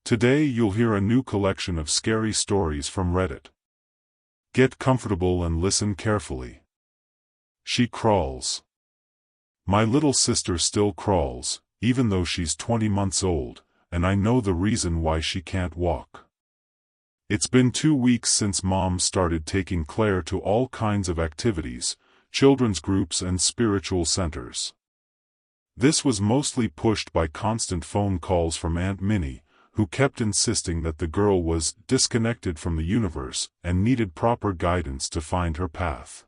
Today you'll hear a new collection of scary stories from Reddit. Get comfortable and listen carefully. She crawls. My little sister still crawls, even though she's 20 months old, and I know the reason why she can't walk. It's been 2 weeks since Mom started taking Claire to all kinds of activities, children's groups and spiritual centers. This was mostly pushed by constant phone calls from Aunt Minnie, who kept insisting that the girl was disconnected from the universe and needed proper guidance to find her path.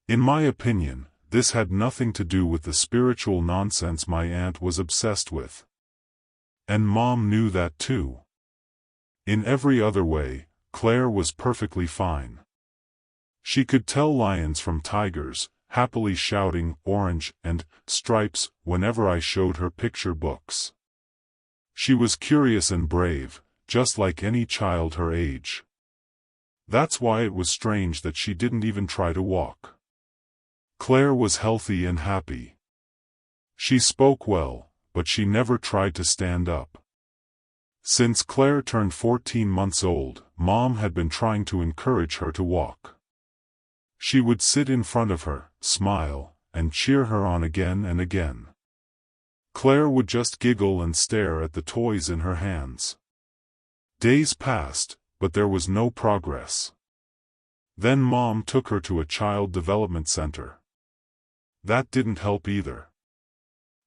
In my opinion, this had nothing to do with the spiritual nonsense my aunt was obsessed with. And Mom knew that too. In every other way, Claire was perfectly fine. She could tell lions from tigers, happily shouting orange and stripes whenever I showed her picture books. She was curious and brave, just like any child her age. That's why it was strange that she didn't even try to walk. Claire was healthy and happy. She spoke well, but she never tried to stand up. Since Claire turned 14 months old, Mom had been trying to encourage her to walk. She would sit in front of her, smile, and cheer her on again and again. Claire would just giggle and stare at the toys in her hands. Days passed, but there was no progress. Then Mom took her to a child development center. That didn't help either.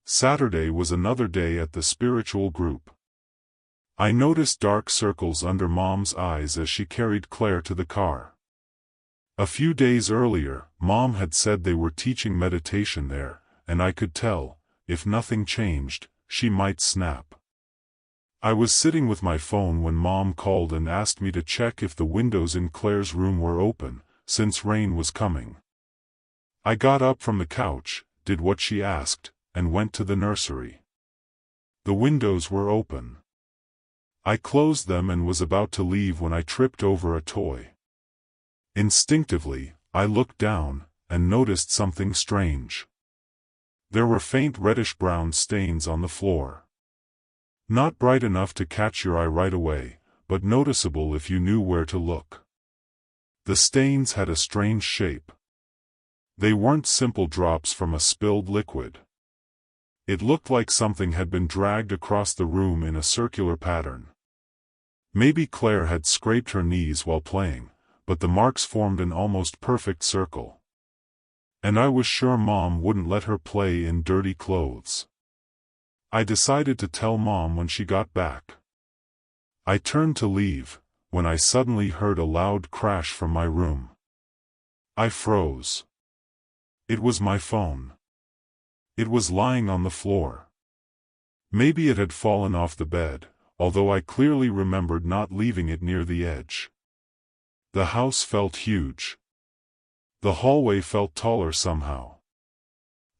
Saturday was another day at the spiritual group. I noticed dark circles under Mom's eyes as she carried Claire to the car. A few days earlier, Mom had said they were teaching meditation there, and I could tell, if nothing changed, she might snap. I was sitting with my phone when Mom called and asked me to check if the windows in Claire's room were open, since rain was coming. I got up from the couch, did what she asked, and went to the nursery. The windows were open. I closed them and was about to leave when I tripped over a toy. Instinctively, I looked down, and noticed something strange. There were faint reddish-brown stains on the floor. Not bright enough to catch your eye right away, but noticeable if you knew where to look. The stains had a strange shape. They weren't simple drops from a spilled liquid. It looked like something had been dragged across the room in a circular pattern. Maybe Claire had scraped her knees while playing, but the marks formed an almost perfect circle. And I was sure Mom wouldn't let her play in dirty clothes. I decided to tell Mom when she got back. I turned to leave, when I suddenly heard a loud crash from my room. I froze. It was my phone. It was lying on the floor. Maybe it had fallen off the bed, although I clearly remembered not leaving it near the edge. The house felt huge. The hallway felt taller somehow.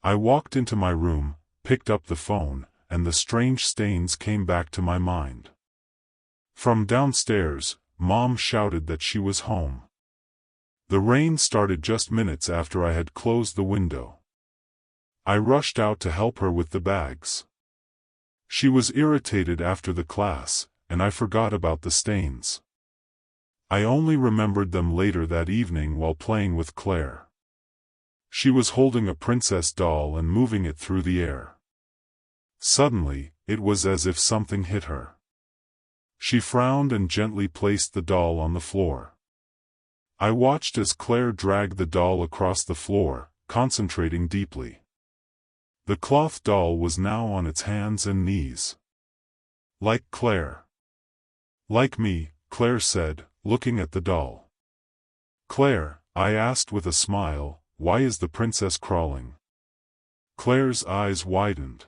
I walked into my room, picked up the phone, and the strange stains came back to my mind. From downstairs, Mom shouted that she was home. The rain started just minutes after I had closed the window. I rushed out to help her with the bags. She was irritated after the class, and I forgot about the stains. I only remembered them later that evening while playing with Claire. She was holding a princess doll and moving it through the air. Suddenly, it was as if something hit her. She frowned and gently placed the doll on the floor. I watched as Claire dragged the doll across the floor, concentrating deeply. The cloth doll was now on its hands and knees. Like Claire. Like me, Claire said, looking at the doll. Claire, I asked with a smile, why is the princess crawling? Claire's eyes widened.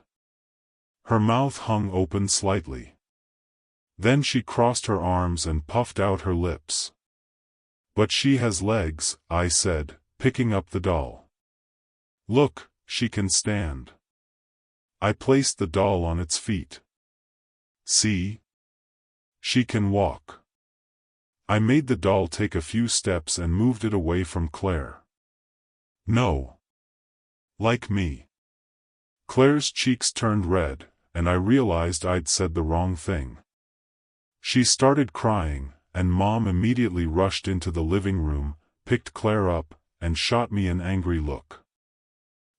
Her mouth hung open slightly. Then she crossed her arms and puffed out her lips. But she has legs, I said, picking up the doll. Look, she can stand. I placed the doll on its feet. See? She can walk. I made the doll take a few steps and moved it away from Claire. No. Like me. Claire's cheeks turned red, and I realized I'd said the wrong thing. She started crying, and Mom immediately rushed into the living room, picked Claire up, and shot me an angry look.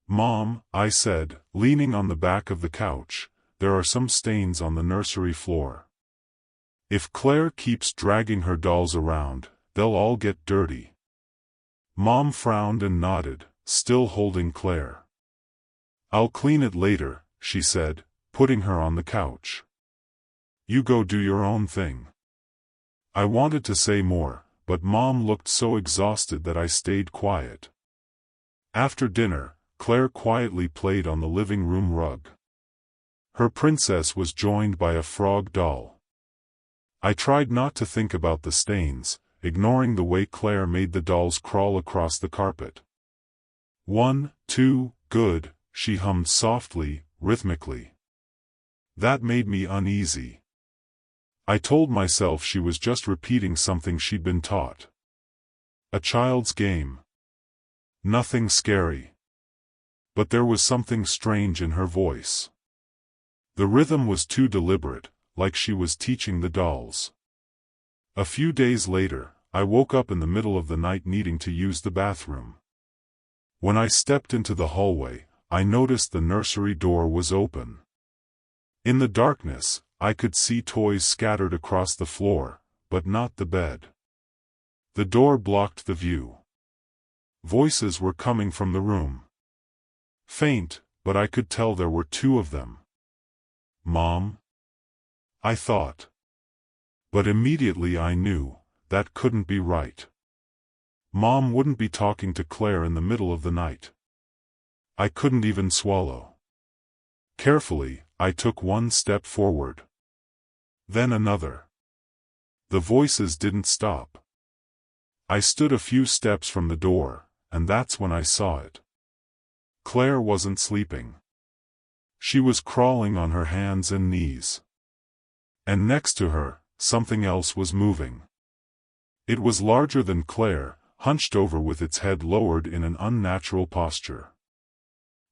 "Mom," I said, leaning on the back of the couch, "there are some stains on the nursery floor. If Claire keeps dragging her dolls around, they'll all get dirty." Mom frowned and nodded, still holding Claire. "I'll clean it later," she said, putting her on the couch. "You go do your own thing." I wanted to say more, but Mom looked so exhausted that I stayed quiet. After dinner, Claire quietly played on the living room rug. Her princess was joined by a frog doll. I tried not to think about the stains, ignoring the way Claire made the dolls crawl across the carpet. 1, 2, good, she hummed softly, rhythmically. That made me uneasy. I told myself she was just repeating something she'd been taught. A child's game. Nothing scary. But there was something strange in her voice. The rhythm was too deliberate, like she was teaching the dolls. A few days later, I woke up in the middle of the night needing to use the bathroom. When I stepped into the hallway, I noticed the nursery door was open. In the darkness, I could see toys scattered across the floor, but not the bed. The door blocked the view. Voices were coming from the room. Faint, but I could tell there were 2 of them. "Mom?" I thought. But immediately I knew, that couldn't be right. Mom wouldn't be talking to Claire in the middle of the night. I couldn't even swallow. Carefully, I took 1 step forward. Then another. The voices didn't stop. I stood a few steps from the door, and that's when I saw it. Claire wasn't sleeping. She was crawling on her hands and knees. And next to her, something else was moving. It was larger than Claire, hunched over with its head lowered in an unnatural posture.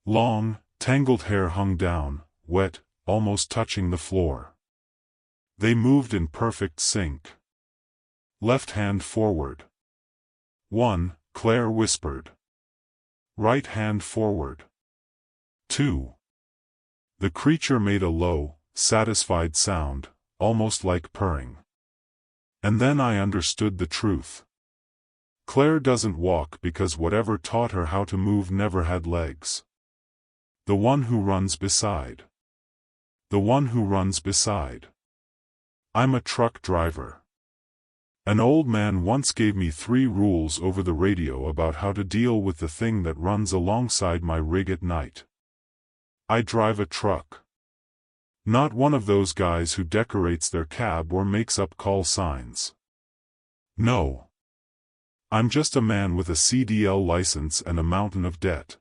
Long, tangled hair hung down, wet, almost touching the floor. They moved in perfect sync. "Left hand forward." 1, Claire whispered. "Right hand forward." 2. The creature made a low, satisfied sound, almost like purring. And then I understood the truth. Claire doesn't walk because whatever taught her how to move never had legs. The one who runs beside. The one who runs beside. I'm a truck driver. An old man once gave me 3 rules over the radio about how to deal with the thing that runs alongside my rig at night. I drive a truck. Not one of those guys who decorates their cab or makes up call signs. No. I'm just a man with a CDL license and a mountain of debt.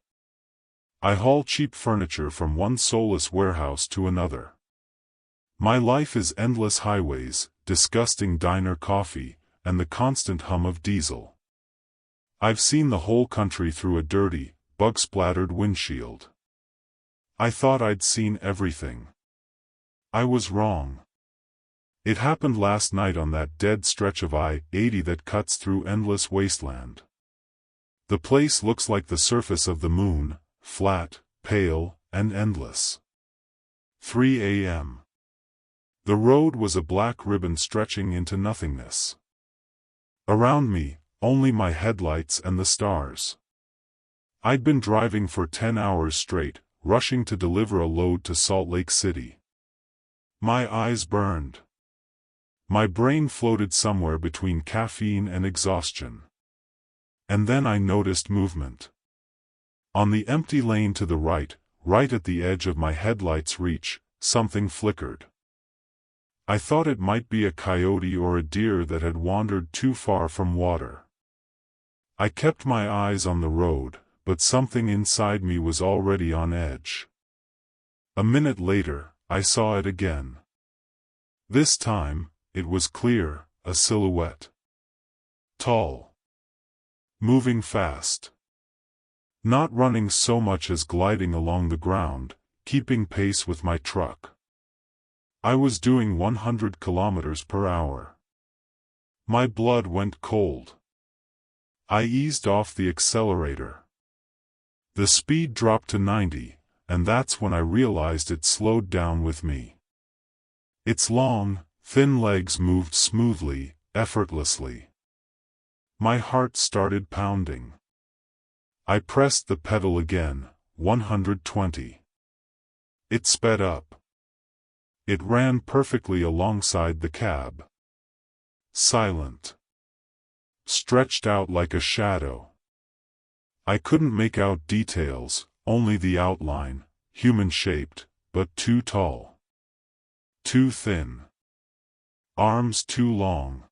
I haul cheap furniture from one soulless warehouse to another. My life is endless highways, disgusting diner coffee, and the constant hum of diesel. I've seen the whole country through a dirty, bug-splattered windshield. I thought I'd seen everything. I was wrong. It happened last night on that dead stretch of I-80 that cuts through endless wasteland. The place looks like the surface of the moon, flat, pale, and endless. 3 a.m. The road was a black ribbon stretching into nothingness. Around me, only my headlights and the stars. I'd been driving for 10 hours straight, rushing to deliver a load to Salt Lake City. My eyes burned. My brain floated somewhere between caffeine and exhaustion. And then I noticed movement. On the empty lane to the right at the edge of my headlight's reach, something flickered. I thought it might be a coyote or a deer that had wandered too far from water. I kept my eyes on the road, but something inside me was already on edge. A minute later, I saw it again. This time, it was clear, a silhouette. Tall. Moving fast. Not running so much as gliding along the ground, keeping pace with my truck. I was doing 100 kilometers per hour. My blood went cold. I eased off the accelerator. The speed dropped to 90, and that's when I realized it slowed down with me. Its long, thin legs moved smoothly, effortlessly. My heart started pounding. I pressed the pedal again, 120. It sped up. It ran perfectly alongside the cab. Silent. Stretched out like a shadow. I couldn't make out details, only the outline, human-shaped, but too tall. Too thin. Arms too long.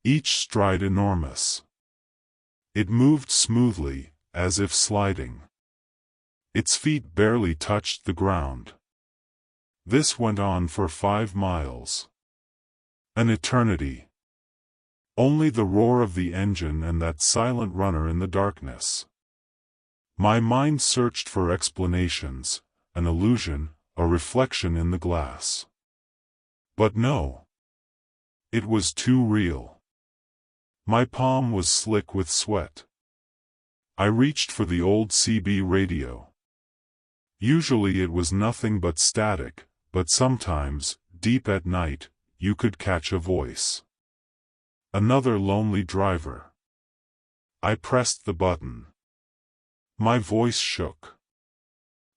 Each stride enormous. It moved smoothly, as if sliding. Its feet barely touched the ground. This went on for 5 miles. An eternity. Only the roar of the engine and that silent runner in the darkness. My mind searched for explanations, an illusion, a reflection in the glass. But no. It was too real. My palm was slick with sweat. I reached for the old CB radio. Usually it was nothing but static, but sometimes, deep at night, you could catch a voice. Another lonely driver. I pressed the button. My voice shook.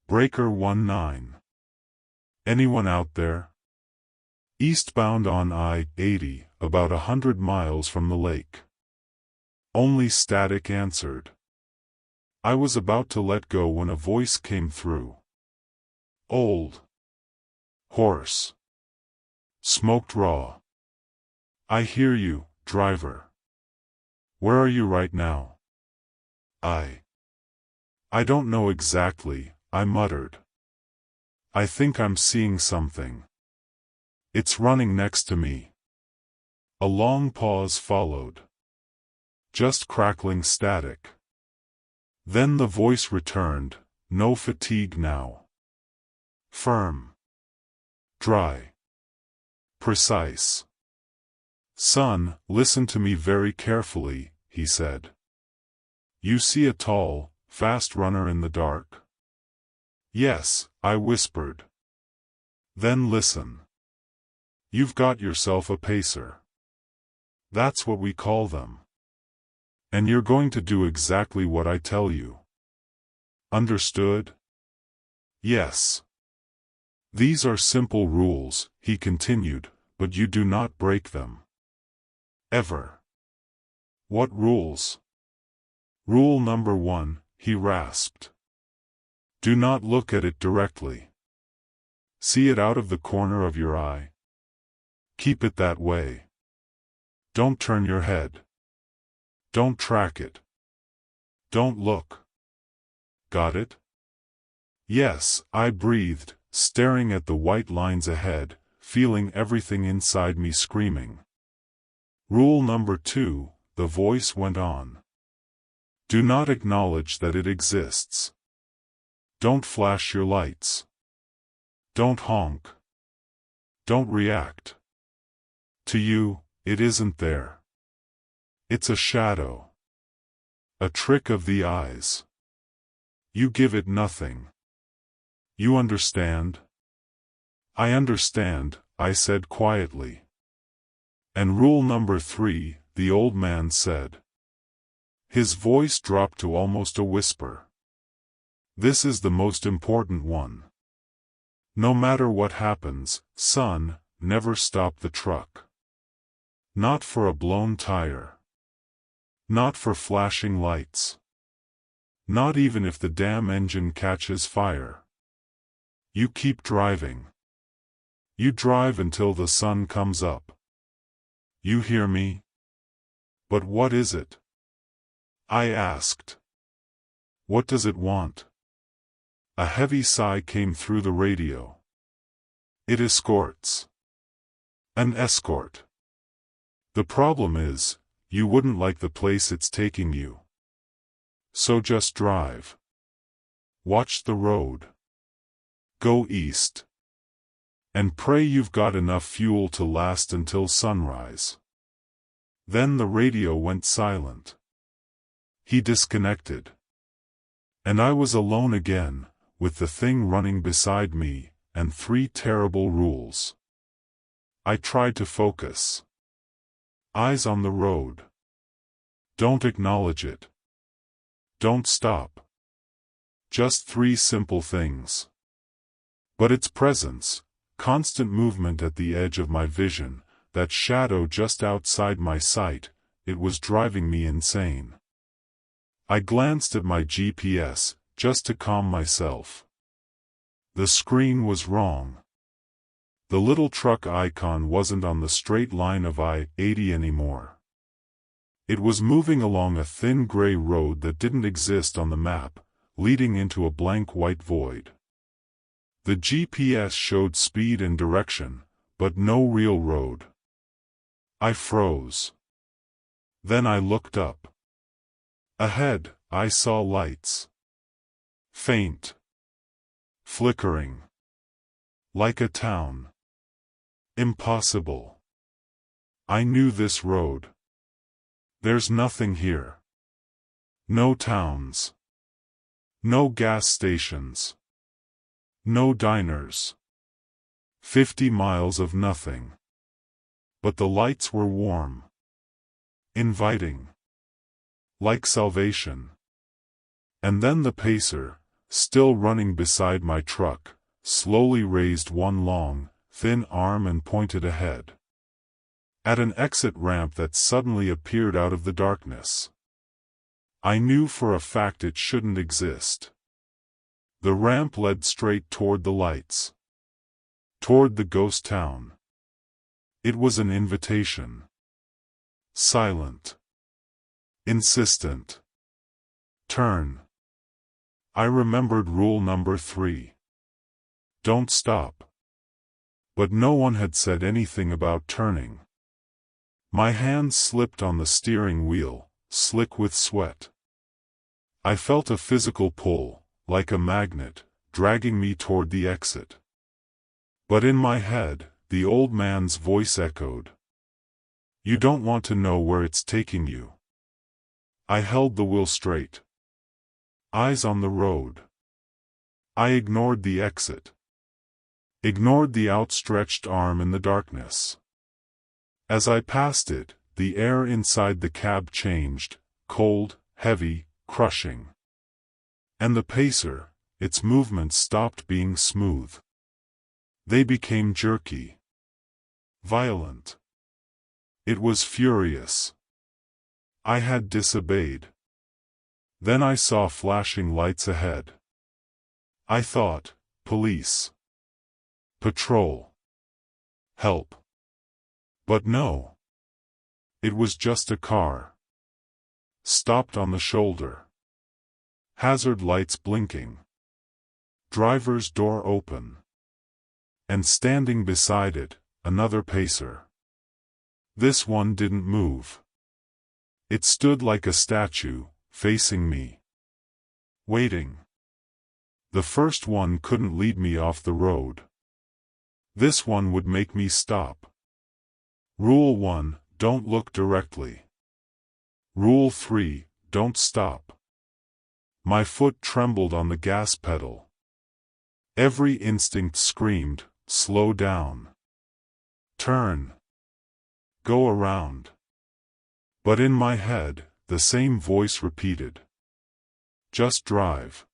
Breaker 19. Anyone out there? Eastbound on I-80, about 100 miles from the lake. Only static answered. I was about to let go when a voice came through. Old. Hoarse. Smoked raw. I hear you, driver. Where are you right now? I don't know exactly, I muttered. I think I'm seeing something. It's running next to me. A long pause followed. Just crackling static. Then the voice returned, no fatigue now. Firm. Dry. Precise. Son, listen to me very carefully, he said. You see a tall, fast runner in the dark? Yes, I whispered. Then listen. You've got yourself a pacer. That's what we call them. And you're going to do exactly what I tell you. Understood? Yes. These are simple rules, he continued, but you do not break them. Ever. What rules? Rule number 1, he rasped. Do not look at it directly. See it out of the corner of your eye. Keep it that way. Don't turn your head. Don't track it. Don't look. Got it? Yes, I breathed, staring at the white lines ahead, feeling everything inside me screaming. Rule number 2, the voice went on. Do not acknowledge that it exists. Don't flash your lights. Don't honk. Don't react. To you, it isn't there. It's a shadow. A trick of the eyes. You give it nothing. You understand? I understand, I said quietly. And rule number 3, the old man said. His voice dropped to almost a whisper. This is the most important one. No matter what happens, son, never stop the truck. Not for a blown tire. Not for flashing lights. Not even if the damn engine catches fire. You keep driving. You drive until the sun comes up. You hear me? But what is it? I asked. What does it want? A heavy sigh came through the radio. It escorts. An escort. The problem is, you wouldn't like the place it's taking you. So just drive. Watch the road. Go east. And pray you've got enough fuel to last until sunrise. Then the radio went silent. He disconnected. And I was alone again, with the thing running beside me, and 3 terrible rules. I tried to focus. Eyes on the road. Don't acknowledge it. Don't stop. Just 3 simple things. But its presence, constant movement at the edge of my vision, that shadow just outside my sight, it was driving me insane. I glanced at my GPS, just to calm myself. The screen was wrong. The little truck icon wasn't on the straight line of I-80 anymore. It was moving along a thin gray road that didn't exist on the map, leading into a blank white void. The GPS showed speed and direction, but no real road. I froze. Then I looked up. Ahead, I saw lights. Faint. Flickering. Like a town. Impossible. I knew this road. There's nothing here. No towns. No gas stations. No diners. 50 miles of nothing. But the lights were warm. Inviting. Like salvation. And then the pacer, still running beside my truck, slowly raised one long, thin arm and pointed ahead. At an exit ramp that suddenly appeared out of the darkness. I knew for a fact it shouldn't exist. The ramp led straight toward the lights. Toward the ghost town. It was an invitation. Silent. Insistent. Turn. I remembered rule number 3. Don't stop. But no one had said anything about turning. My hands slipped on the steering wheel, slick with sweat. I felt a physical pull, like a magnet, dragging me toward the exit. But in my head, the old man's voice echoed. You don't want to know where it's taking you. I held the wheel straight. Eyes on the road. I ignored the exit. Ignored the outstretched arm in the darkness. As I passed it, the air inside the cab changed, cold, heavy, crushing. And the pacer, its movements stopped being smooth. They became jerky. Violent. It was furious. I had disobeyed. Then I saw flashing lights ahead. I thought, police. Patrol. Help. But no. It was just a car. Stopped on the shoulder. Hazard lights blinking. Driver's door open. And standing beside it, another pacer. This one didn't move. It stood like a statue, facing me. Waiting. The first one couldn't lead me off the road. This one would make me stop. Rule 1, don't look directly. Rule 3, don't stop. My foot trembled on the gas pedal. Every instinct screamed, slow down. Turn. Go around. But in my head, the same voice repeated. Just drive.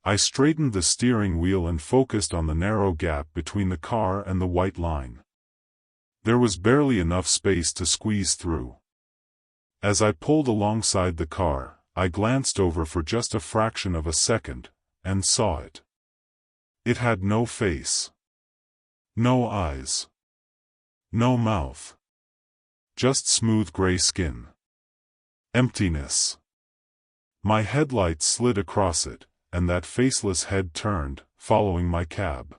I straightened the steering wheel and focused on the narrow gap between the car and the white line. There was barely enough space to squeeze through. As I pulled alongside the car, I glanced over for just a fraction of a second, and saw it. It had no face. No eyes. No mouth. Just smooth gray skin. Emptiness. My headlights slid across it, and that faceless head turned, following my cab.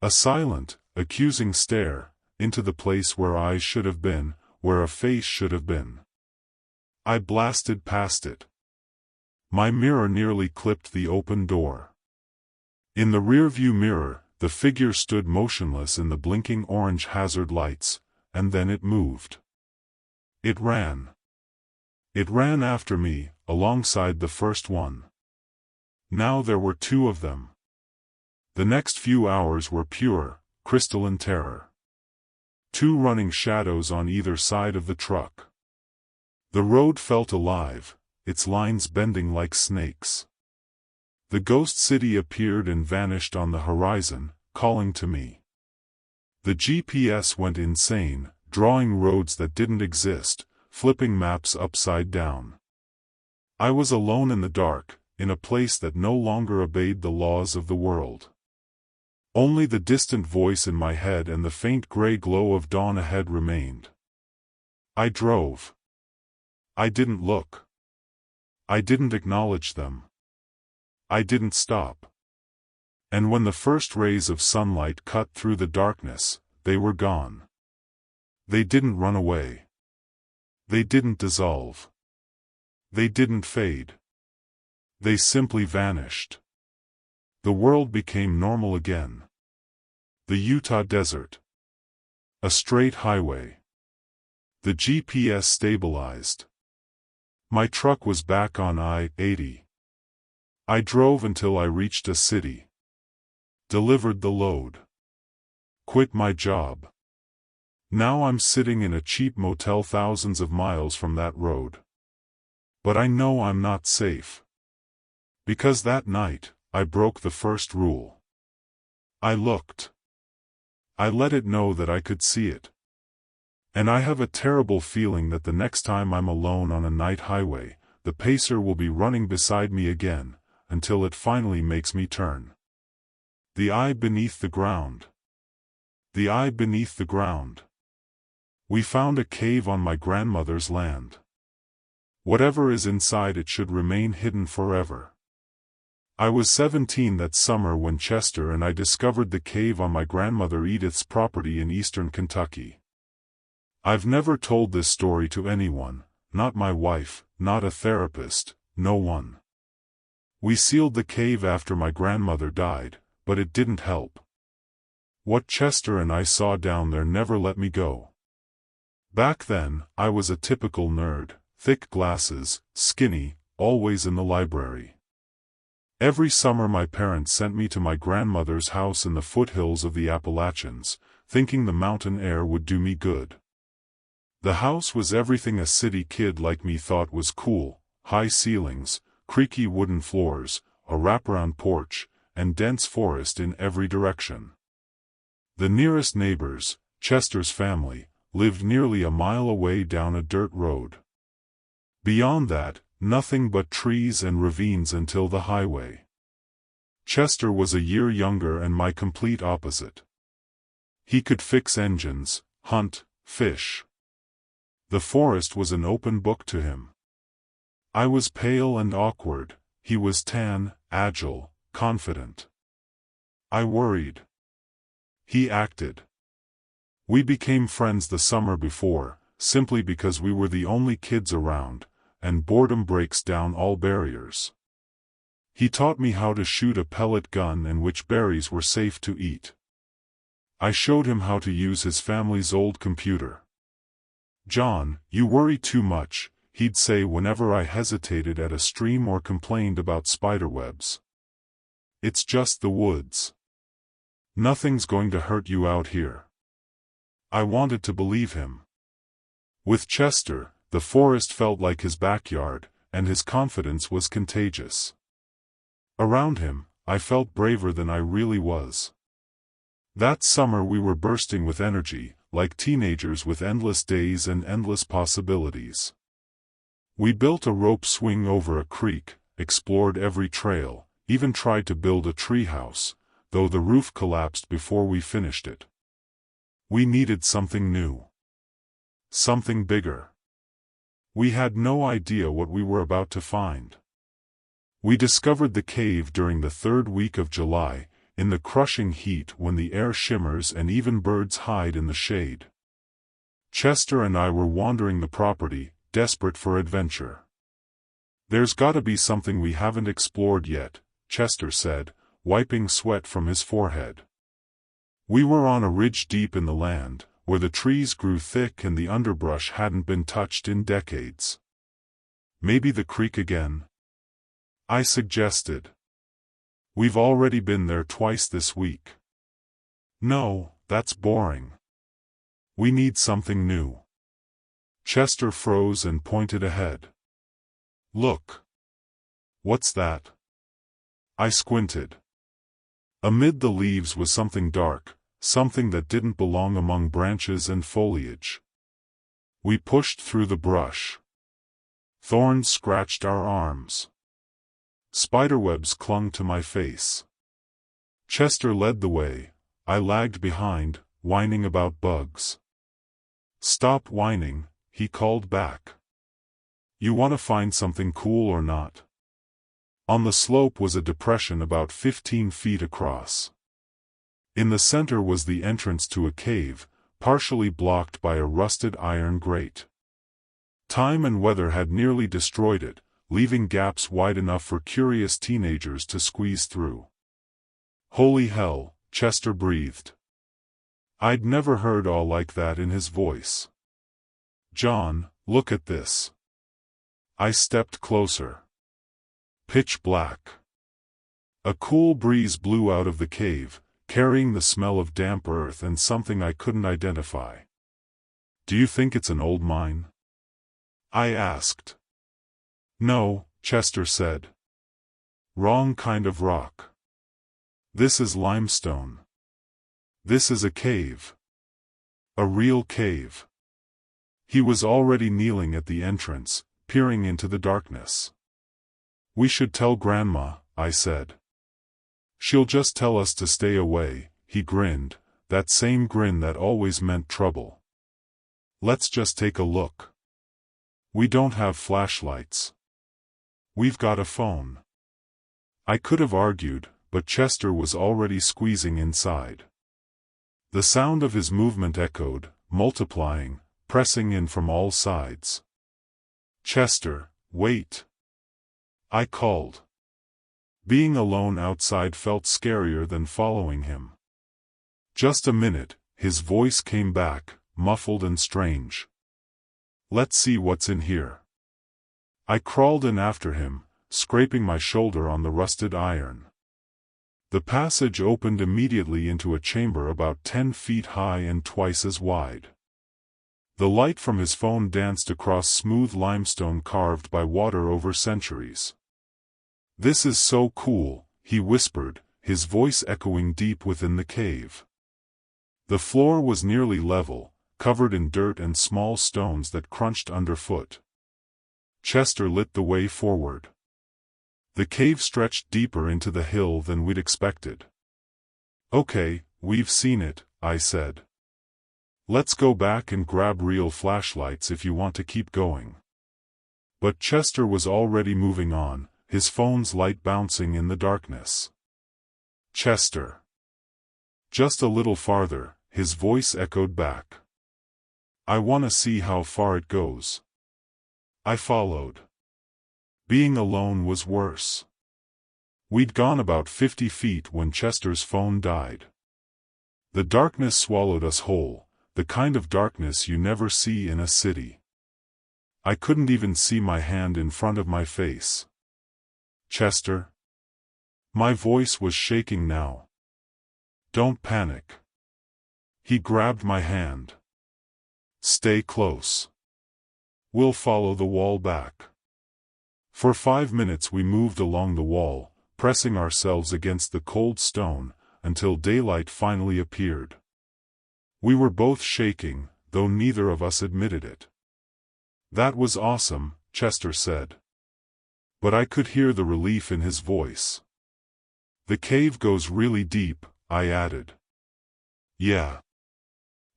A silent, accusing stare, into the place where eyes should have been, where a face should have been. I blasted past it. My mirror nearly clipped the open door. In the rearview mirror, the figure stood motionless in the blinking orange hazard lights, and then it moved. It ran. It ran after me, alongside the first one. Now there were two of them. The next few hours were pure, crystalline terror. Two running shadows on either side of the truck. The road felt alive, its lines bending like snakes. The ghost city appeared and vanished on the horizon, calling to me. The GPS went insane, drawing roads that didn't exist, flipping maps upside down. I was alone in the dark, in a place that no longer obeyed the laws of the world. Only the distant voice in my head and the faint gray glow of dawn ahead remained. I drove. I didn't look. I didn't acknowledge them. I didn't stop. And when the first rays of sunlight cut through the darkness, they were gone. They didn't run away. They didn't dissolve. They didn't fade. They simply vanished. The world became normal again. The Utah desert. A straight highway. The GPS stabilized. My truck was back on I-80. I drove until I reached a city. Delivered the load. Quit my job. Now I'm sitting in a cheap motel thousands of miles from that road. But I know I'm not safe. Because that night, I broke the first rule. I looked. I let it know that I could see it. And I have a terrible feeling that the next time I'm alone on a night highway, the pacer will be running beside me again, until it finally makes me turn. The eye beneath the ground. The eye beneath the ground. We found a cave on my grandmother's land. Whatever is inside it should remain hidden forever. I was 17 that summer when Chester and I discovered the cave on my grandmother Edith's property in eastern Kentucky. I've never told this story to anyone, not my wife, not a therapist, no one. We sealed the cave after my grandmother died, but it didn't help. What Chester and I saw down there never let me go. Back then, I was a typical nerd, thick glasses, skinny, always in the library. Every summer my parents sent me to my grandmother's house in the foothills of the Appalachians, thinking the mountain air would do me good. The house was everything a city kid like me thought was cool: high ceilings, creaky wooden floors, a wraparound porch, and dense forest in every direction. The nearest neighbors, Chester's family, lived nearly a mile away down a dirt road. Beyond that, nothing but trees and ravines until the highway. Chester was a year younger and my complete opposite. He could fix engines, hunt, fish. The forest was an open book to him. I was pale and awkward, he was tan, agile, confident. I worried. He acted. We became friends the summer before, simply because we were the only kids around, and boredom breaks down all barriers. He taught me how to shoot a pellet gun and which berries were safe to eat. I showed him how to use his family's old computer. "John, you worry too much," he'd say whenever I hesitated at a stream or complained about spiderwebs. "It's just the woods. Nothing's going to hurt you out here." I wanted to believe him. With Chester, the forest felt like his backyard, and his confidence was contagious. Around him, I felt braver than I really was. That summer we were bursting with energy, like teenagers with endless days and endless possibilities. We built a rope swing over a creek, explored every trail, even tried to build a treehouse, though the roof collapsed before we finished it. We needed something new. Something bigger. We had no idea what we were about to find. We discovered the cave during the third week of July, in the crushing heat when the air shimmers and even birds hide in the shade. Chester and I were wandering the property, desperate for adventure. "There's gotta be something we haven't explored yet," Chester said, wiping sweat from his forehead. We were on a ridge deep in the land, where the trees grew thick and the underbrush hadn't been touched in decades. Maybe the creek again? I suggested. We've already been there twice this week. No, that's boring. We need something new. Chester froze and pointed ahead. Look. What's that? I squinted. Amid the leaves was something dark, something that didn't belong among branches and foliage. We pushed through the brush. Thorns scratched our arms. Spiderwebs clung to my face. Chester led the way. I lagged behind, whining about bugs. Stop whining, he called back. You want to find something cool or not? On the slope was a depression about 15 feet across. In the center was the entrance to a cave, partially blocked by a rusted iron grate. Time and weather had nearly destroyed it, leaving gaps wide enough for curious teenagers to squeeze through. Holy hell, Chester breathed. I'd never heard all like that in his voice. John, look at this. I stepped closer. Pitch black. A cool breeze blew out of the cave, carrying the smell of damp earth and something I couldn't identify. Do you think it's an old mine? I asked. No, Chester said. Wrong kind of rock. This is limestone. This is a cave. A real cave. He was already kneeling at the entrance, peering into the darkness. We should tell Grandma, I said. She'll just tell us to stay away, he grinned, that same grin that always meant trouble. Let's just take a look. We don't have flashlights. We've got a phone. I could have argued, but Chester was already squeezing inside. The sound of his movement echoed, multiplying, pressing in from all sides. Chester, wait. I called. Being alone outside felt scarier than following him. Just a minute, his voice came back, muffled and strange. Let's see what's in here. I crawled in after him, scraping my shoulder on the rusted iron. The passage opened immediately into a chamber about 10 feet high and twice as wide. The light from his phone danced across smooth limestone carved by water over centuries. This is so cool, he whispered, his voice echoing deep within the cave. The floor was nearly level, covered in dirt and small stones that crunched underfoot. Chester lit the way forward. The cave stretched deeper into the hill than we'd expected. Okay, we've seen it, I said. Let's go back and grab real flashlights if you want to keep going. But Chester was already moving on, his phone's light bouncing in the darkness. Chester. Just a little farther, his voice echoed back. I want to see how far it goes. I followed. Being alone was worse. We'd gone about 50 feet when Chester's phone died. The darkness swallowed us whole, the kind of darkness you never see in a city. I couldn't even see my hand in front of my face. Chester? My voice was shaking now. Don't panic. He grabbed my hand. Stay close. We'll follow the wall back. For 5 minutes we moved along the wall, pressing ourselves against the cold stone, until daylight finally appeared. We were both shaking, though neither of us admitted it. That was awesome, Chester said. But I could hear the relief in his voice. The cave goes really deep, I added. Yeah.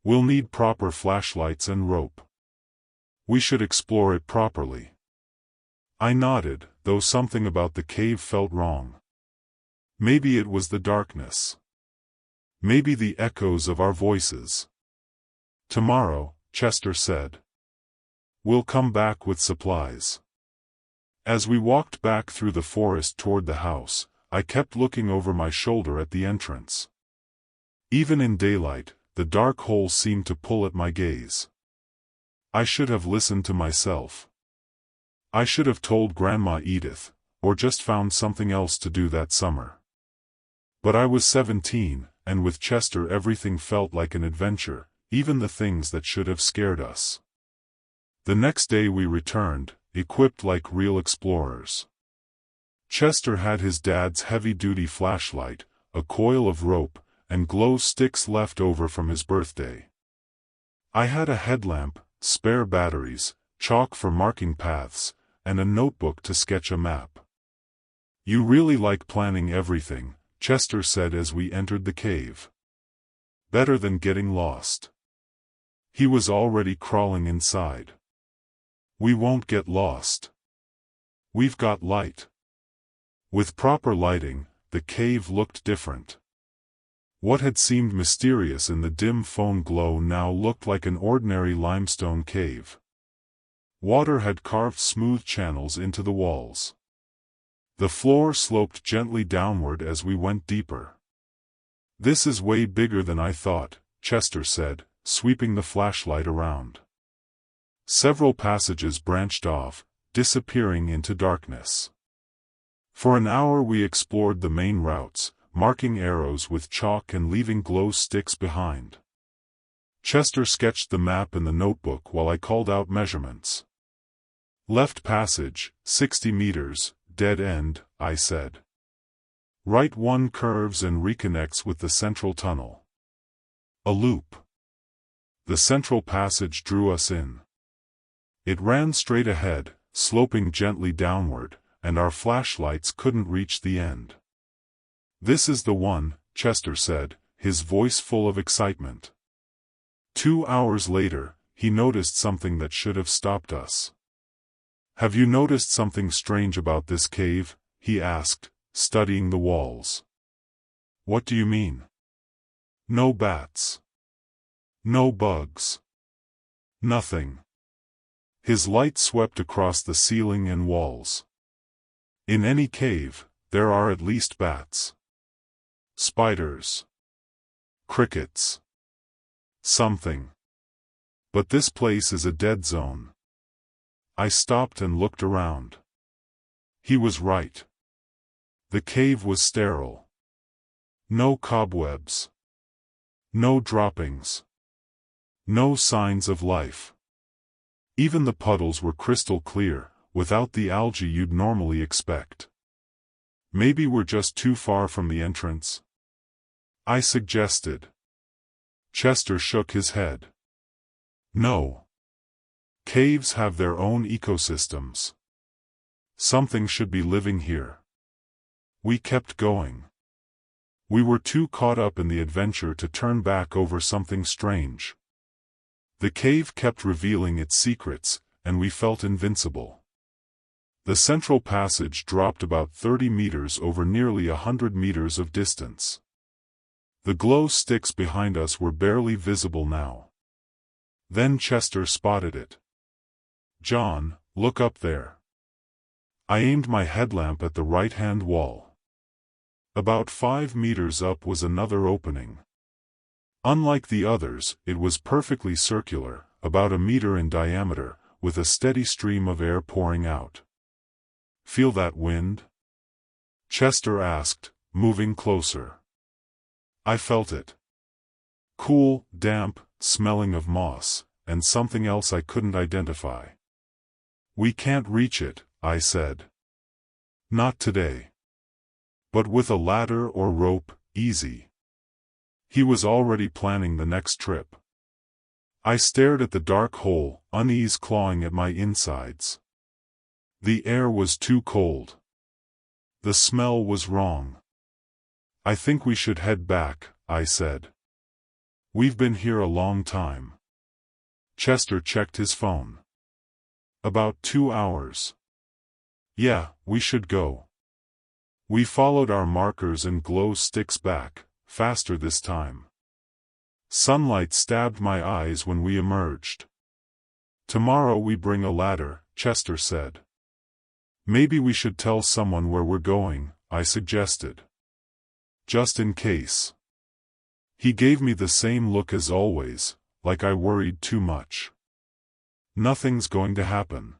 We'll need proper flashlights and rope. We should explore it properly. I nodded, though something about the cave felt wrong. Maybe it was the darkness. Maybe the echoes of our voices. Tomorrow, Chester said. We'll come back with supplies. As we walked back through the forest toward the house, I kept looking over my shoulder at the entrance. Even in daylight, the dark hole seemed to pull at my gaze. I should have listened to myself. I should have told Grandma Edith, or just found something else to do that summer. But I was 17, and with Chester everything felt like an adventure, even the things that should have scared us. The next day we returned, equipped like real explorers. Chester had his dad's heavy-duty flashlight, a coil of rope, and glow sticks left over from his birthday. I had a headlamp, spare batteries, chalk for marking paths, and a notebook to sketch a map. "You really like planning everything," Chester said as we entered the cave. "Better than getting lost." He was already crawling inside. "We won't get lost. We've got light." With proper lighting, the cave looked different. What had seemed mysterious in the dim phone glow now looked like an ordinary limestone cave. Water had carved smooth channels into the walls. The floor sloped gently downward as we went deeper. "This is way bigger than I thought," Chester said, sweeping the flashlight around. Several passages branched off, disappearing into darkness. For an hour we explored the main routes, marking arrows with chalk and leaving glow sticks behind. Chester sketched the map in the notebook while I called out measurements. "Left passage, 60 meters, dead end," I said. "Right one curves and reconnects with the central tunnel. A loop." The central passage drew us in. It ran straight ahead, sloping gently downward, and our flashlights couldn't reach the end. "This is the one," Chester said, his voice full of excitement. 2 hours later, he noticed something that should have stopped us. "Have you noticed something strange about this cave?" he asked, studying the walls. "What do you mean?" "No bats. No bugs. Nothing." His light swept across the ceiling and walls. "In any cave, there are at least bats. Spiders. Crickets. Something. But this place is a dead zone." I stopped and looked around. He was right. The cave was sterile. No cobwebs. No droppings. No signs of life. Even the puddles were crystal clear, without the algae you'd normally expect. "Maybe we're just too far from the entrance," I suggested. Chester shook his head. "No. Caves have their own ecosystems. Something should be living here." We kept going. We were too caught up in the adventure to turn back over something strange. The cave kept revealing its secrets, and we felt invincible. The central passage dropped about 30 meters over nearly 100 meters of distance. The glow sticks behind us were barely visible now. Then Chester spotted it. "John, look up there." I aimed my headlamp at the right-hand wall. About 5 meters up was another opening. Unlike the others, it was perfectly circular, about 1 meter in diameter, with a steady stream of air pouring out. "Feel that wind?" Chester asked, moving closer. I felt it. Cool, damp, smelling of moss, and something else I couldn't identify. "We can't reach it," I said. "Not today. But with a ladder or rope, easy." He was already planning the next trip. I stared at the dark hole, unease clawing at my insides. The air was too cold. The smell was wrong. "I think we should head back," I said. "We've been here a long time." Chester checked his phone. "About 2 hours. Yeah, we should go." We followed our markers and glow sticks back, faster this time. Sunlight stabbed my eyes when we emerged. "Tomorrow we bring a ladder," Chester said. "Maybe we should tell someone where we're going," I suggested. "Just in case." He gave me the same look as always, like I worried too much. Nothing's going to happen.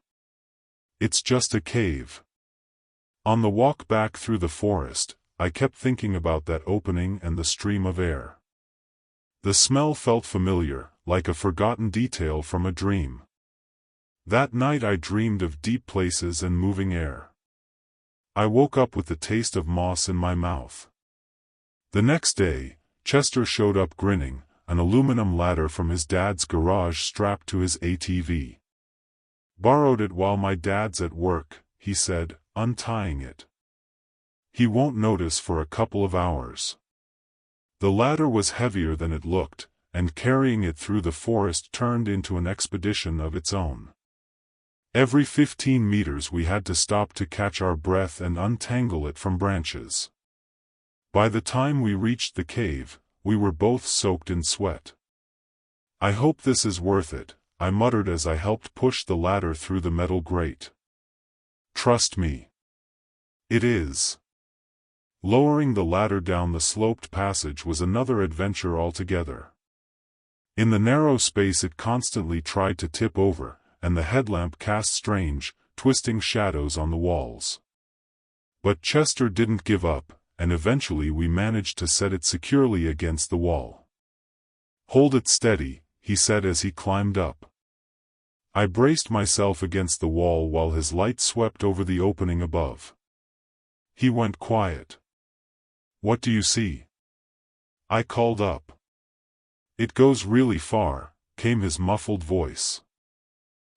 It's just a cave. On the walk back through the forest, I kept thinking about that opening and the stream of air. The smell felt familiar, like a forgotten detail from a dream. That night I dreamed of deep places and moving air. I woke up with the taste of moss in my mouth. The next day, Chester showed up grinning, an aluminum ladder from his dad's garage strapped to his ATV. "Borrowed it while my dad's at work," he said, untying it. "He won't notice for a couple of hours." The ladder was heavier than it looked, and carrying it through the forest turned into an expedition of its own. Every 15 meters we had to stop to catch our breath and untangle it from branches. By the time we reached the cave, we were both soaked in sweat. "I hope this is worth it," I muttered as I helped push the ladder through the metal grate. "Trust me. It is." Lowering the ladder down the sloped passage was another adventure altogether. In the narrow space it constantly tried to tip over, and the headlamp cast strange, twisting shadows on the walls. But Chester didn't give up, and eventually we managed to set it securely against the wall. "Hold it steady," he said as he climbed up. I braced myself against the wall while his light swept over the opening above. He went quiet. "What do you see?" I called up. "It goes really far," came his muffled voice.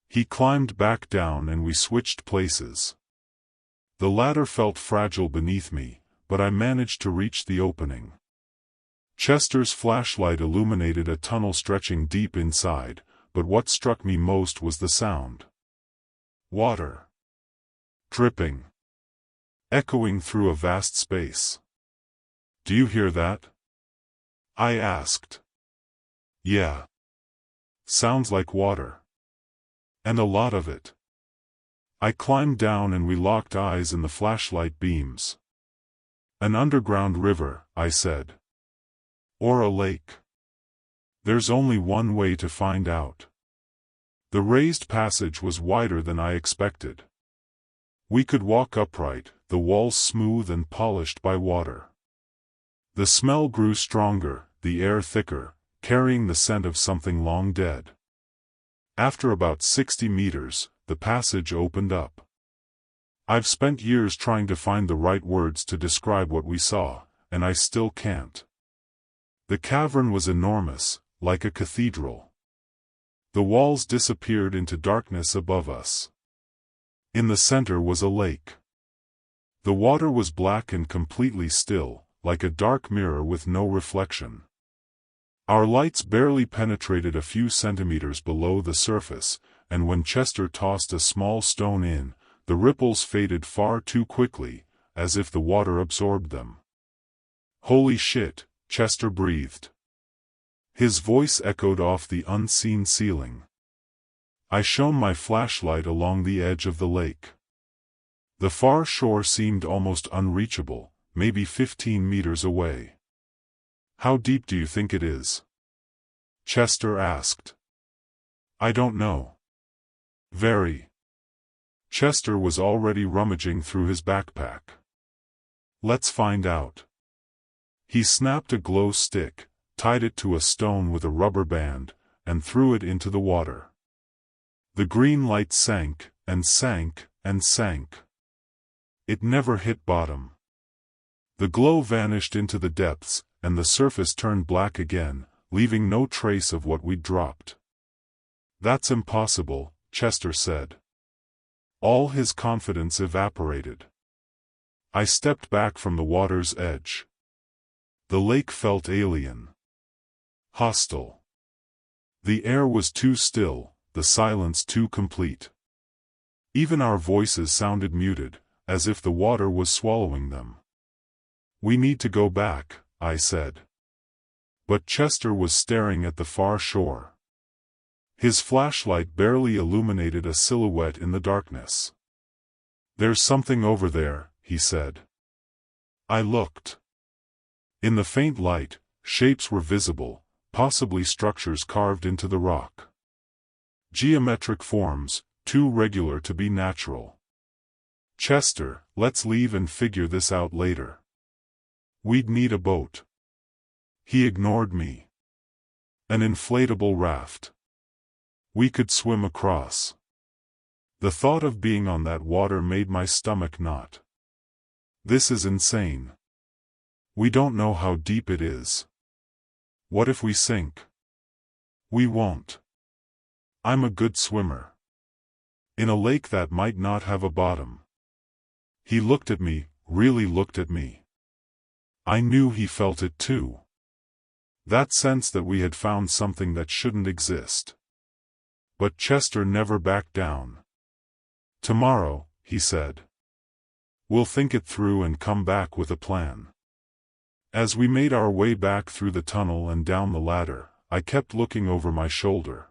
He climbed back down and we switched places. The ladder felt fragile beneath me, but I managed to reach the opening. Chester's flashlight illuminated a tunnel stretching deep inside, but what struck me most was the sound. Water. Dripping. Echoing through a vast space. "Do you hear that?" I asked. "Yeah. Sounds like water. And a lot of it." I climbed down and we locked eyes in the flashlight beams. "An underground river," I said. "Or a lake. There's only one way to find out." The raised passage was wider than I expected. We could walk upright, the walls smooth and polished by water. The smell grew stronger, the air thicker, carrying the scent of something long dead. After about 60 meters, the passage opened up. I've spent years trying to find the right words to describe what we saw, and I still can't. The cavern was enormous, like a cathedral. The walls disappeared into darkness above us. In the center was a lake. The water was black and completely still, like a dark mirror with no reflection. Our lights barely penetrated a few centimeters below the surface, and when Chester tossed a small stone in, the ripples faded far too quickly, as if the water absorbed them. "Holy shit," Chester breathed. His voice echoed off the unseen ceiling. I shone my flashlight along the edge of the lake. The far shore seemed almost unreachable, maybe 15 meters away. "How deep do you think it is?" Chester asked. "I don't know." "Very." Chester was already rummaging through his backpack. "Let's find out." He snapped a glow stick, tied it to a stone with a rubber band, and threw it into the water. The green light sank, and sank, and sank. It never hit bottom. The glow vanished into the depths, and the surface turned black again, leaving no trace of what we'd dropped. "That's impossible," Chester said. All his confidence evaporated. I stepped back from the water's edge. The lake felt alien. Hostile. The air was too still, the silence too complete. Even our voices sounded muted, as if the water was swallowing them. "We need to go back," I said. But Chester was staring at the far shore. His flashlight barely illuminated a silhouette in the darkness. "There's something over there," he said. I looked. In the faint light, shapes were visible, possibly structures carved into the rock. Geometric forms, too regular to be natural. "Chester, let's leave and figure this out later. We'd need a boat." He ignored me. "An inflatable raft. We could swim across." The thought of being on that water made my stomach knot. "This is insane. We don't know how deep it is. What if we sink?" "We won't. I'm a good swimmer. In a lake that might not have a bottom." He looked at me, really looked at me. I knew he felt it too. That sense that we had found something that shouldn't exist. But Chester never backed down. "Tomorrow," he said. "We'll think it through and come back with a plan." As we made our way back through the tunnel and down the ladder, I kept looking over my shoulder.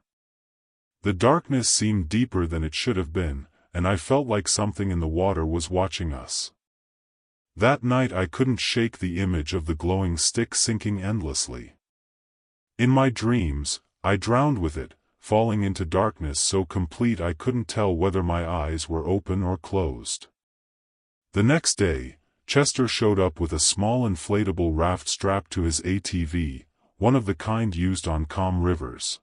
The darkness seemed deeper than it should have been, and I felt like something in the water was watching us. That night I couldn't shake the image of the glowing stick sinking endlessly. In my dreams, I drowned with it, falling into darkness so complete I couldn't tell whether my eyes were open or closed. The next day, Chester showed up with a small inflatable raft strapped to his ATV, one of the kind used on calm rivers.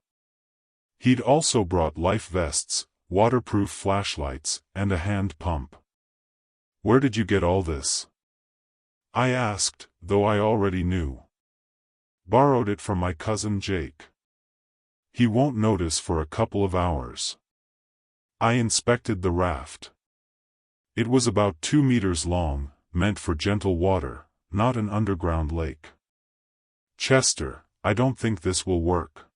He'd also brought life vests, waterproof flashlights, and a hand pump. "Where did you get all this?" I asked, though I already knew. "Borrowed it from my cousin Jake. He won't notice for a couple of hours." I inspected the raft. It was about 2 meters long, meant for gentle water, not an underground lake. "Chester, I don't think this will work."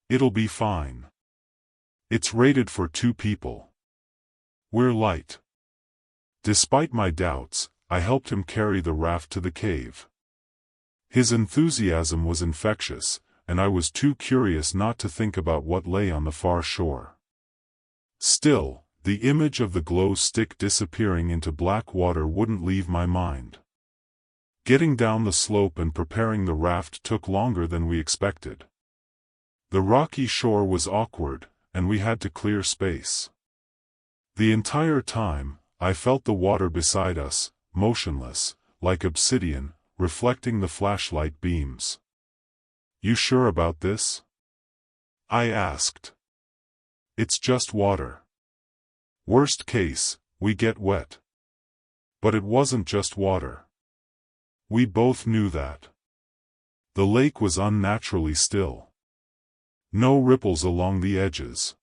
"It'll be fine. It's rated for 2 people. We're light." Despite my doubts, I helped him carry the raft to the cave. His enthusiasm was infectious, and I was too curious not to think about what lay on the far shore. Still, the image of the glow stick disappearing into black water wouldn't leave my mind. Getting down the slope and preparing the raft took longer than we expected. The rocky shore was awkward, and we had to clear space. The entire time, I felt the water beside us, motionless, like obsidian, reflecting the flashlight beams. "You sure about this?" I asked. "It's just water. Worst case, we get wet." But it wasn't just water. We both knew that. The lake was unnaturally still. No ripples along the edges.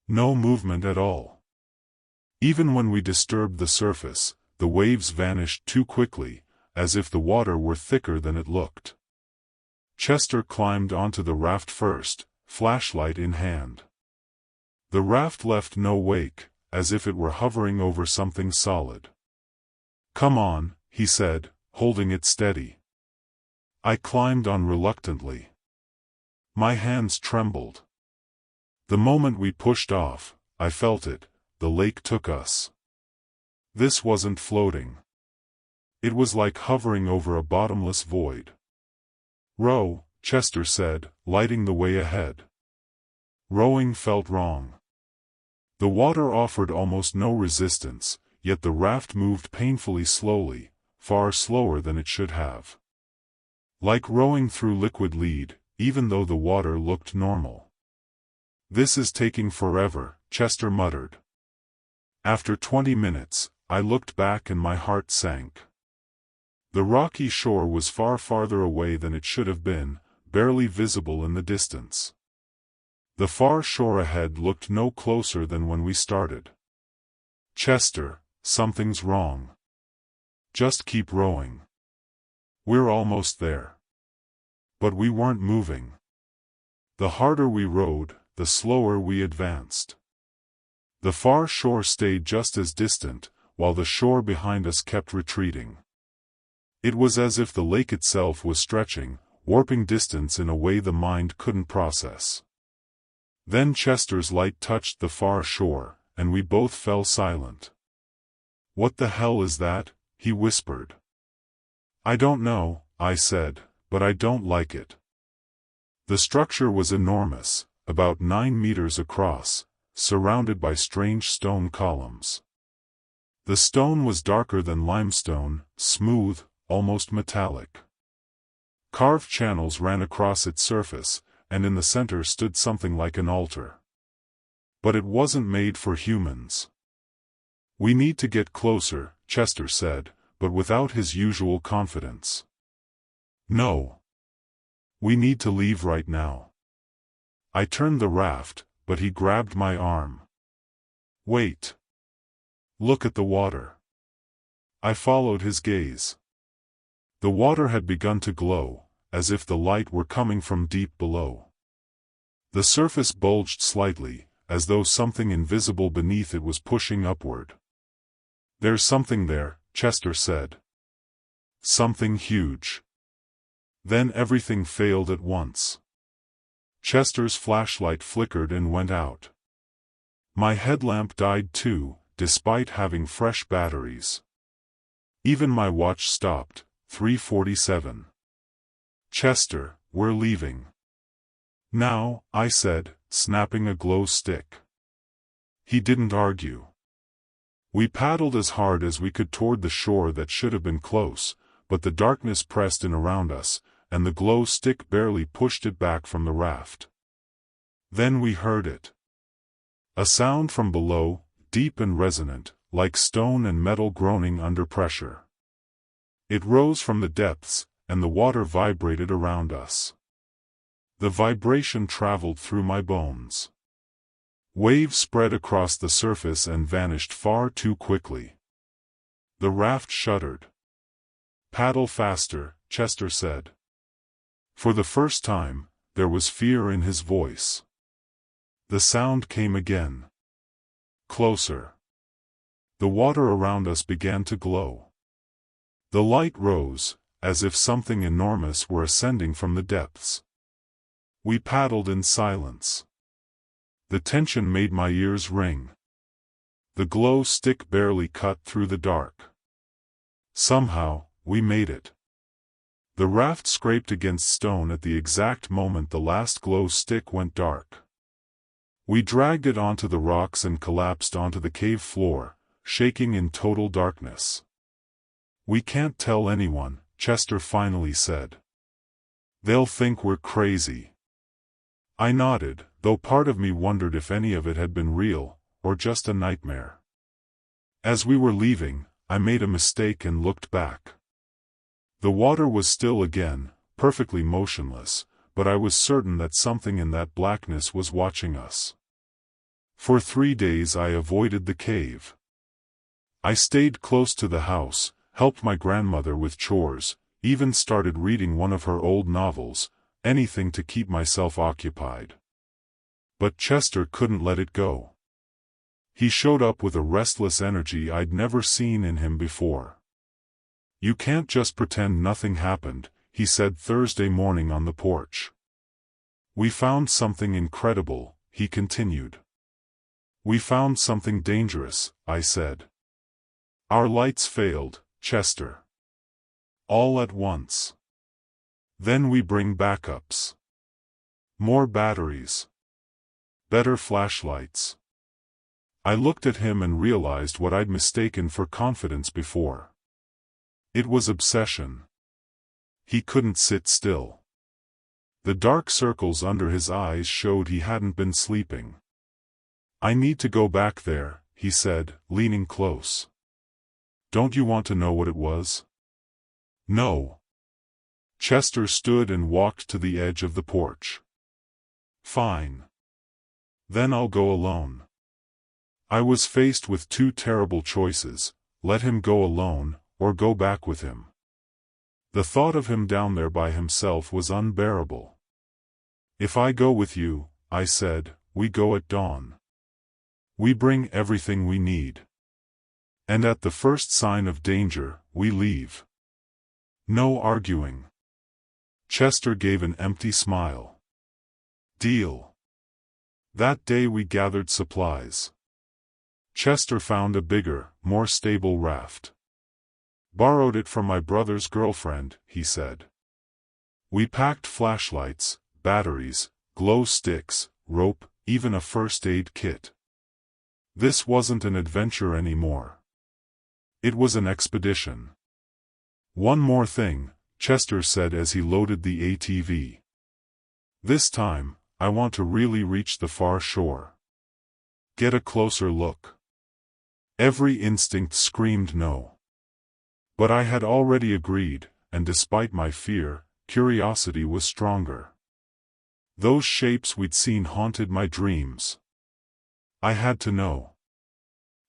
No movement at all. Even when we disturbed the surface, the waves vanished too quickly, as if the water were thicker than it looked. Chester climbed onto the raft first, flashlight in hand. The raft left no wake, as if it were hovering over something solid. "Come on," he said, holding it steady. I climbed on reluctantly. My hands trembled. The moment we pushed off, I felt it, the lake took us. This wasn't floating. It was like hovering over a bottomless void. "Row," Chester said, lighting the way ahead. Rowing felt wrong. The water offered almost no resistance, yet the raft moved painfully slowly, far slower than it should have. Like rowing through liquid lead, even though the water looked normal. "This is taking forever," Chester muttered. After 20 minutes, I looked back and my heart sank. The rocky shore was far farther away than it should have been, barely visible in the distance. The far shore ahead looked no closer than when we started. "Chester, something's wrong. Just keep rowing. We're almost there." But we weren't moving. The harder we rowed, the slower we advanced. The far shore stayed just as distant, while the shore behind us kept retreating. It was as if the lake itself was stretching, warping distance in a way the mind couldn't process. Then Chester's light touched the far shore, and we both fell silent. "What the hell is that?" he whispered. "I don't know," I said, but I don't like it. The structure was enormous, about 9 meters across, surrounded by strange stone columns. The stone was darker than limestone, smooth, almost metallic. Carved channels ran across its surface, and in the center stood something like an altar. But it wasn't made for humans. "We need to get closer," Chester said, but without his usual confidence. "No. We need to leave right now." I turned the raft, but he grabbed my arm. "Wait. Look at the water." I followed his gaze. The water had begun to glow, as if the light were coming from deep below. The surface bulged slightly, as though something invisible beneath it was pushing upward. "There's something there," Chester said. "Something huge." Then everything failed at once. Chester's flashlight flickered and went out. My headlamp died too, despite having fresh batteries. Even my watch stopped, 3:47. "Chester, we're leaving." "Now," I said, snapping a glow stick. He didn't argue. We paddled as hard as we could toward the shore that should have been close, but the darkness pressed in around us, and the glow stick barely pushed it back from the raft. Then we heard it. A sound from below, deep and resonant, like stone and metal groaning under pressure. It rose from the depths, and the water vibrated around us. The vibration traveled through my bones. Waves spread across the surface and vanished far too quickly. The raft shuddered. "Paddle faster," Chester said. For the first time, there was fear in his voice. The sound came again. Closer. The water around us began to glow. The light rose, as if something enormous were ascending from the depths. We paddled in silence. The tension made my ears ring. The glow stick barely cut through the dark. Somehow, we made it. The raft scraped against stone at the exact moment the last glow stick went dark. We dragged it onto the rocks and collapsed onto the cave floor, shaking in total darkness. "We can't tell anyone," Chester finally said. "They'll think we're crazy." I nodded, though part of me wondered if any of it had been real, or just a nightmare. As we were leaving, I made a mistake and looked back. The water was still again, perfectly motionless, but I was certain that something in that blackness was watching us. For 3 days I avoided the cave. I stayed close to the house, helped my grandmother with chores, even started reading one of her old novels, anything to keep myself occupied. But Chester couldn't let it go. He showed up with a restless energy I'd never seen in him before. "You can't just pretend nothing happened," he said Thursday morning on the porch. "We found something incredible," he continued. "We found something dangerous," I said. "Our lights failed, Chester. All at once. Then we bring backups. More batteries. Better flashlights." I looked at him and realized what I'd mistaken for confidence before. It was obsession. He couldn't sit still. The dark circles under his eyes showed he hadn't been sleeping. "I need to go back there," he said, leaning close. "Don't you want to know what it was?" "No." Chester stood and walked to the edge of the porch. "Fine. Then I'll go alone." I was faced with two terrible choices: let him go alone, or go back with him. The thought of him down there by himself was unbearable. "If I go with you," I said, "we go at dawn. We bring everything we need. And at the first sign of danger, we leave. No arguing." Chester gave an empty smile. "Deal." That day we gathered supplies. Chester found a bigger, more stable raft. "Borrowed it from my brother's girlfriend," he said. We packed flashlights, batteries, glow sticks, rope, even a first aid kit. This wasn't an adventure anymore. It was an expedition. "One more thing," Chester said as he loaded the ATV. "This time, I want to really reach the far shore. Get a closer look." Every instinct screamed no. But I had already agreed, and despite my fear, curiosity was stronger. Those shapes we'd seen haunted my dreams. I had to know.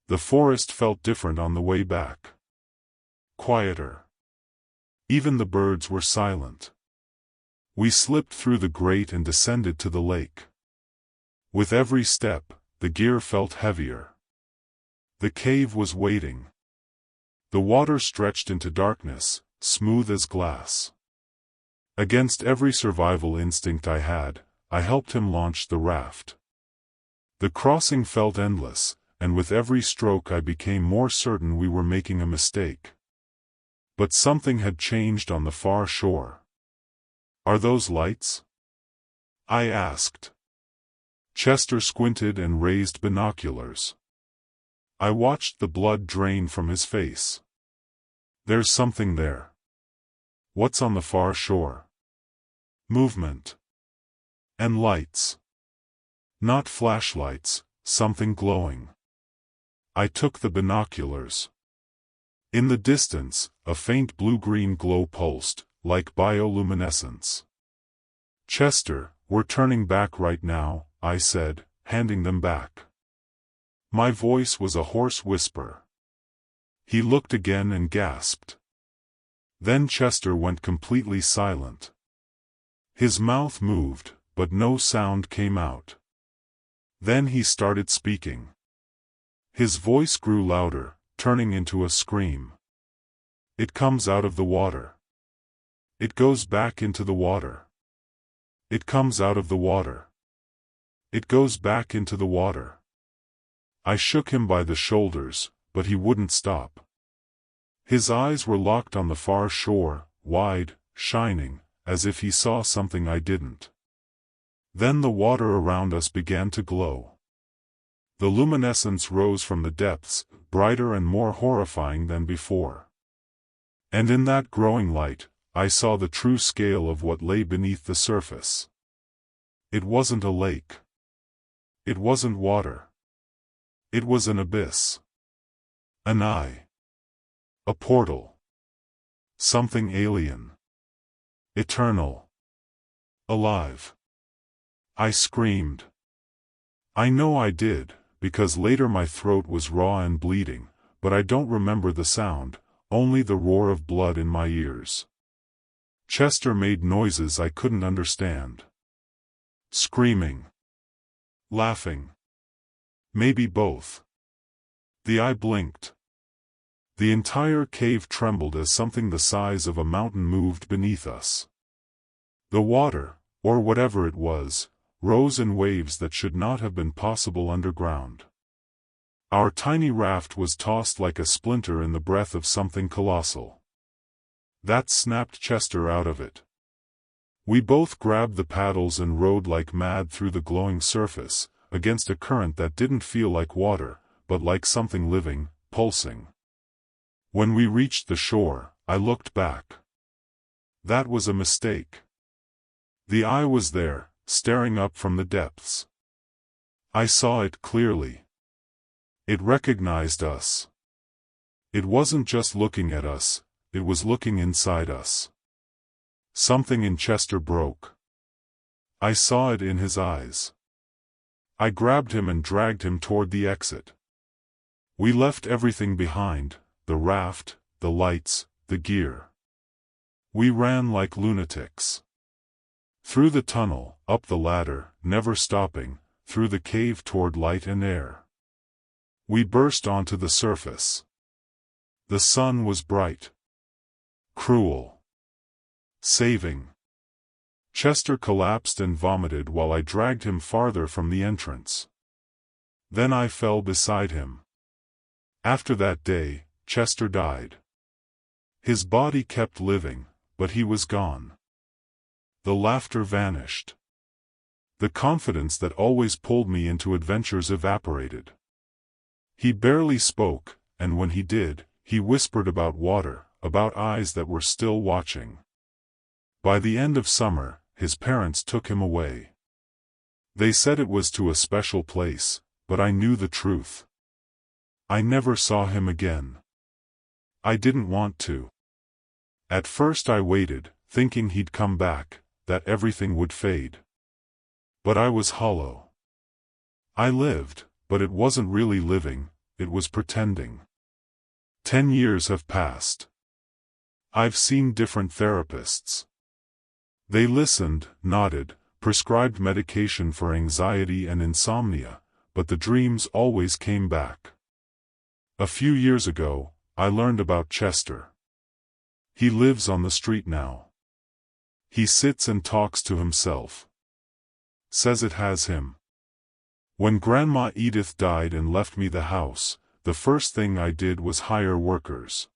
The forest felt different on the way back. Quieter. Even the birds were silent. We slipped through the grate and descended to the lake. With every step, the gear felt heavier. The cave was waiting. The water stretched into darkness, smooth as glass. Against every survival instinct I had, I helped him launch the raft. The crossing felt endless, and with every stroke I became more certain we were making a mistake. But something had changed on the far shore. "Are those lights?" I asked. Chester squinted and raised binoculars. I watched the blood drain from his face. "There's something there." "What's on the far shore?" "Movement. And lights. Not flashlights, something glowing." I took the binoculars. In the distance, a faint blue-green glow pulsed, like bioluminescence. "Chester, we're turning back right now," I said, handing them back. My voice was a hoarse whisper. He looked again and gasped. Then Chester went completely silent. His mouth moved, but no sound came out. Then he started speaking. His voice grew louder, turning into a scream. "It comes out of the water. It goes back into the water. It comes out of the water. It goes back into the water." I shook him by the shoulders, but he wouldn't stop. His eyes were locked on the far shore, wide, shining, as if he saw something I didn't. Then the water around us began to glow. The luminescence rose from the depths, brighter and more horrifying than before. And in that growing light, I saw the true scale of what lay beneath the surface. It wasn't a lake. It wasn't water. It was an abyss. An eye. A portal. Something alien. Eternal. Alive. I screamed. I know I did, because later my throat was raw and bleeding, but I don't remember the sound, only the roar of blood in my ears. Chester made noises I couldn't understand. Screaming. Laughing. Maybe both. The eye blinked. The entire cave trembled as something the size of a mountain moved beneath us. The water, or whatever it was, rose in waves that should not have been possible underground. Our tiny raft was tossed like a splinter in the breath of something colossal. That snapped Chester out of it. We both grabbed the paddles and rowed like mad through the glowing surface, against a current that didn't feel like water, but like something living, pulsing. When we reached the shore, I looked back. That was a mistake. The eye was there, staring up from the depths. I saw it clearly. It recognized us. It wasn't just looking at us, it was looking inside us. Something in Chester broke. I saw it in his eyes. I grabbed him and dragged him toward the exit. We left everything behind, the raft, the lights, the gear. We ran like lunatics. Through the tunnel, up the ladder, never stopping, through the cave toward light and air. We burst onto the surface. The sun was bright. Cruel. Saving. Chester collapsed and vomited while I dragged him farther from the entrance. Then I fell beside him. After that day, Chester died. His body kept living, but he was gone. The laughter vanished. The confidence that always pulled me into adventures evaporated. He barely spoke, and when he did, he whispered about water, about eyes that were still watching. By the end of summer, his parents took him away. They said it was to a special place, but I knew the truth. I never saw him again. I didn't want to. At first I waited, thinking he'd come back, that everything would fade. But I was hollow. I lived, but it wasn't really living, it was pretending. 10 years have passed. I've seen different therapists. They listened, nodded, prescribed medication for anxiety and insomnia, but the dreams always came back. A few years ago, I learned about Chester. He lives on the street now. He sits and talks to himself. Says it has him. When Grandma Edith died and left me the house, the first thing I did was hire workers.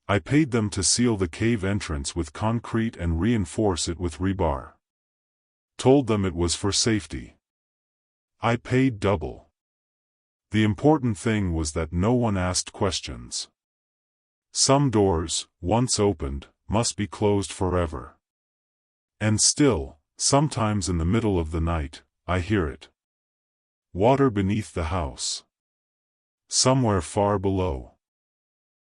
I paid them to seal the cave entrance with concrete and reinforce it with rebar. Told them it was for safety. I paid double. The important thing was that no one asked questions. Some doors, once opened, must be closed forever. And still, sometimes in the middle of the night, I hear it. Water beneath the house. Somewhere far below.